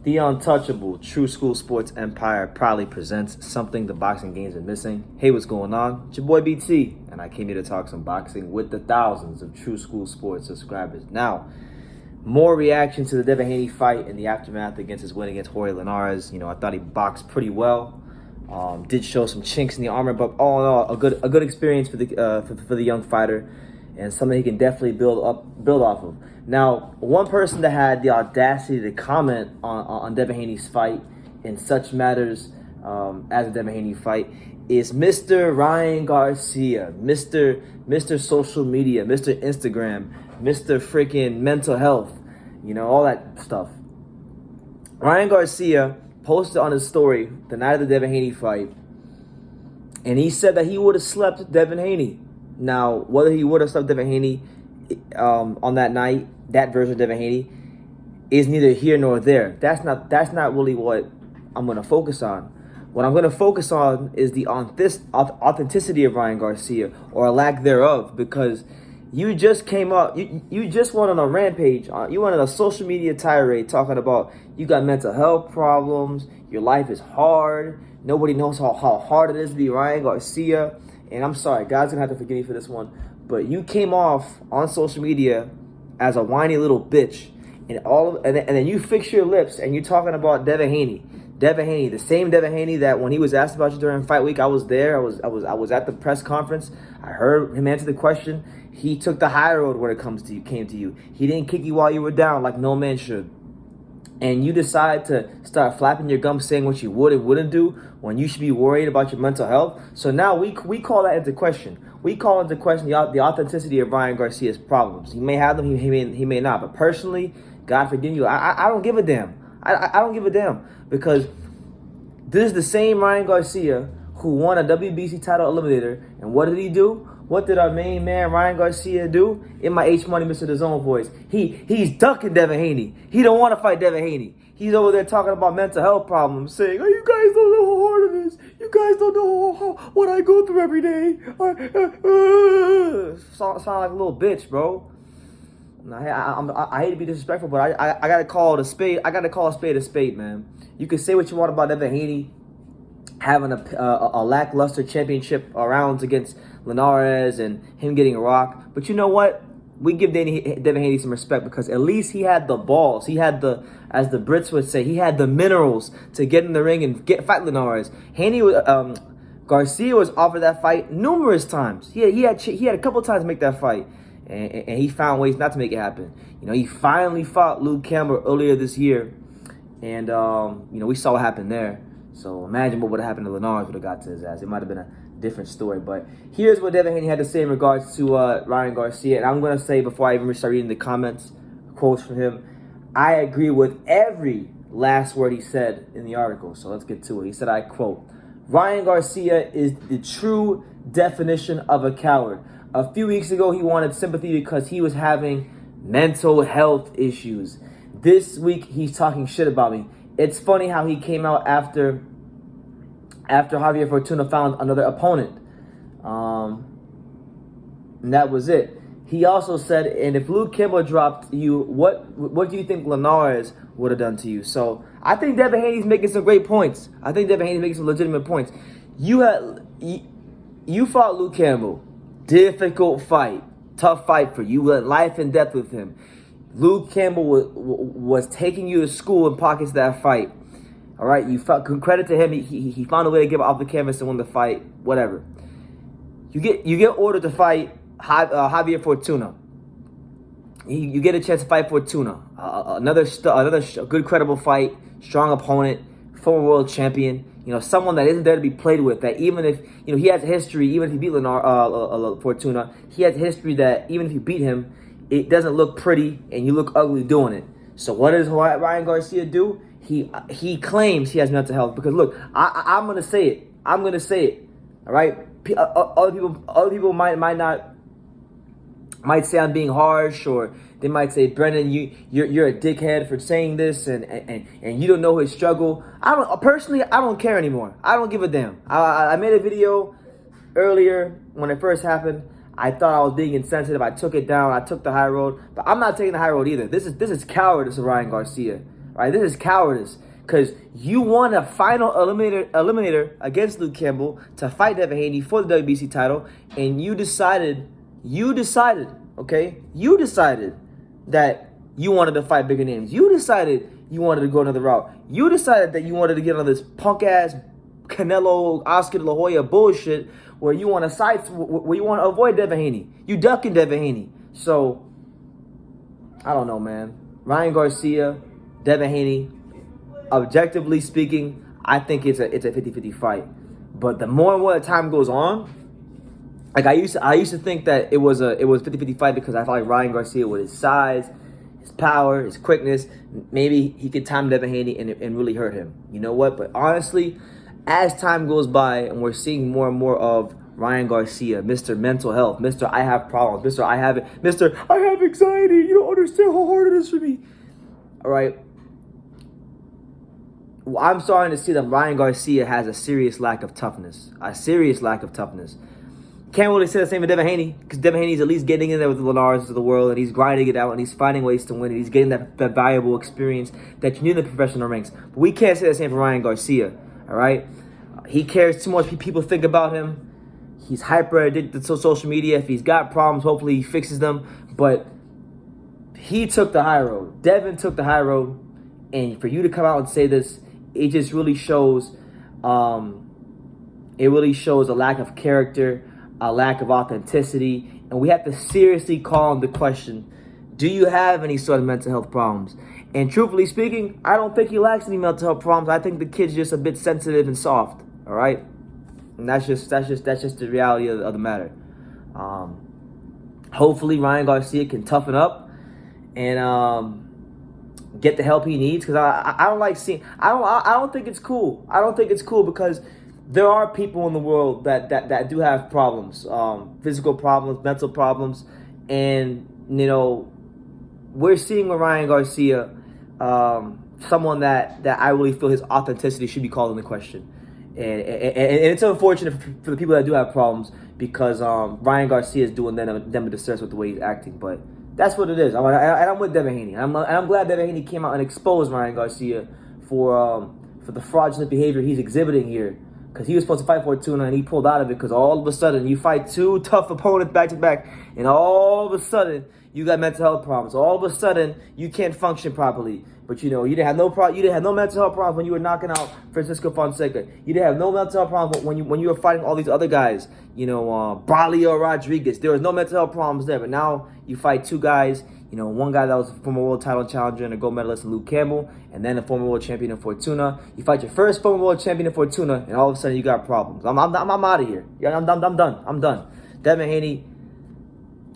The untouchable True School Sports Empire proudly presents something the boxing game's been missing. Hey, what's going on? It's your boy BT, and I came here to talk some boxing with the thousands of True School Sports subscribers. Now, more reaction to the Devin Haney fight in the aftermath against his win against Jorge Linares. I thought he boxed pretty well. Did show some chinks in the armor, but all in all, a good experience for the young fighter, and something he can definitely build off of. Now, one person that had the audacity to comment on Devin Haney's fight in such matters as a Devin Haney fight is Mr. Ryan Garcia, Mr. Social Media, Mr. Instagram, Mr. freaking mental health, all that stuff. Ryan Garcia posted on his story the night of the Devin Haney fight, and he said that he would have slept Devin Haney. Now, whether he would have slept Devin Haney on that night, that version of Devin Haney, is neither here nor there. That's not really what I'm going to focus on. What I'm going to focus on is the authenticity of Ryan Garcia, or a lack thereof, because you just came up, you just went on a rampage, you went on a social media tirade talking about you got mental health problems, your life is hard, nobody knows how hard it is to be Ryan Garcia. And I'm sorry, God's going to have to forgive me for this one, but you came off on social media as a whiny little bitch, and then you fix your lips and you're talking about Devin Haney, the same Devin Haney that when he was asked about you during fight week, I was there. I was at the press conference. I heard him answer the question. He took the high road when it came to you. He didn't kick you while you were down like no man should. And you decide to start flapping your gums saying what you would and wouldn't do when you should be worried about your mental health. So now we call that into question. We call into question the authenticity of Ryan Garcia's problems. He may have them, he may not. But personally, God forgive you, I don't give a damn. I don't give a damn, because this is the same Ryan Garcia who won a WBC title eliminator. And what did he do? What did our main man Ryan Garcia do? In my H Money Mr. DAZN voice, he's ducking Devin Haney. He don't want to fight Devin Haney. He's over there talking about mental health problems, saying, "Oh, you guys don't know how hard it is. You guys don't know what I go through every day." Sound like a little bitch, bro. I hate to be disrespectful, but I gotta call it a spade. I gotta call a spade, man. You can say what you want about Devin Haney having a lackluster championship rounds against Linares and him getting a rock, but you know what? We give Devin Haney some respect, because at least he had the balls. He had the, as the Brits would say, he had the minerals to get in the ring and fight Linares. Garcia was offered that fight numerous times. He had a couple times to make that fight. And he found ways not to make it happen. He finally fought Luke Campbell earlier this year, and we saw what happened there. So imagine what would have happened to Linares would have got to his ass. It might have been a different story. But here's what Devin Haney had to say in regards to Ryan Garcia. And I'm going to say, before I even start reading the comments, quotes from him, I agree with every last word he said in the article. So let's get to it. He said, I quote, "Ryan Garcia is the true definition of a coward. A few weeks ago, he wanted sympathy because he was having mental health issues. This week, he's talking shit about me. It's funny how he came out after Javier Fortuna found another opponent. And that was it. He also said, and if Luke Campbell dropped you, what do you think Linares would have done to you?" So I think Devin Haney's making some great points. I think Devin Haney's making some legitimate points. You fought Luke Campbell. Difficult fight. Tough fight for you. You went life and death with him. Luke Campbell was taking you to school in pockets of that fight. All right? You felt credit to him. He found a way to get off the canvas and win the fight. Whatever. You get ordered to fight Javier Fortuna. You get a chance to fight Fortuna. Another good, credible fight. Strong opponent. Former world champion. Someone that isn't there to be played with. That even if, he has a history, even if he beat Fortuna, he has a history that even if you beat him, it doesn't look pretty and you look ugly doing it. So what does Ryan Garcia do? He claims he has mental health, because look, I'm gonna say it. All right. Other people might say I'm being harsh, or they might say, "Brendan, you're a dickhead for saying this, and you don't know his struggle." I don't care anymore. I don't give a damn. I made a video earlier when it first happened. I thought I was being insensitive. I took it down. I took the high road, but I'm not taking the high road either. This is cowardice of Ryan Garcia. right? This is cowardice. Because you won a final eliminator against Luke Campbell to fight Devin Haney for the WBC title, and you decided that you wanted to fight bigger names. You decided you wanted to go another route. You decided that you wanted to get on this punk-ass Canelo, Oscar de la Hoya bullshit where you want to avoid Devin Haney. You ducking Devin Haney. So, I don't know, man. Ryan Garcia, Devin Haney, objectively speaking, I think it's a 50-50 fight. But the more and more time goes on, like I used to think that it was 50-50 fight because I felt like Ryan Garcia, with his size, his power, his quickness, maybe he could time Devin Haney and really hurt him. You know what? But honestly, as time goes by and we're seeing more and more of Ryan Garcia, Mr. Mental Health, Mr. I have problems, Mr. I have anxiety, you don't understand how hard it is for me. All right. I'm starting to see that Ryan Garcia has a serious lack of toughness. Can't really say the same for Devin Haney, because Devin Haney's at least getting in there with the Lenars of the world, and he's grinding it out, and he's finding ways to win, and he's getting that valuable experience that you need in the professional ranks. But we can't say the same for Ryan Garcia, all right? He cares too much what people think about him. He's hyper addicted to social media. If he's got problems, hopefully he fixes them. But he took the high road. Devin took the high road, and for you to come out and say this, it just really shows. It really shows a lack of character, a lack of authenticity, and we have to seriously call into question: do you have any sort of mental health problems? And truthfully speaking, I don't think he lacks any mental health problems. I think the kid's just a bit sensitive and soft. All right, and that's just the reality of the matter. Hopefully, Ryan Garcia can toughen up and get the help he needs, because I don't like seeing. I don't think it's cool. I don't think it's cool because there are people in the world that do have problems, physical problems, mental problems, and you know, we're seeing with Ryan Garcia, someone that I really feel his authenticity should be called into question, and it's unfortunate for the people that do have problems, because Ryan Garcia is doing them a disservice with the way he's acting, but that's what it is. I'm with Devin Haney. I'm glad Devin Haney came out and exposed Ryan Garcia for the fraudulent behavior he's exhibiting here. Because he was supposed to fight Fortuna, and he pulled out of it because all of a sudden you fight two tough opponents back-to-back, and all of a sudden you got mental health problems. All of a sudden you can't function properly. But you know, you didn't have no mental health problems when you were knocking out Francisco Fonseca. You didn't have no mental health problems when you were fighting all these other guys. You know, Braulio Rodriguez. There was no mental health problems there. But now you fight two guys. You know, one guy that was a former world title challenger and a gold medalist in Luke Campbell, and then a former world champion in Fortuna. You fight your first former world champion in Fortuna, and all of a sudden you got problems. I'm out of here. Yeah, I'm done. Devin Haney,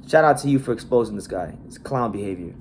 shout out to you for exposing this guy. It's clown behavior.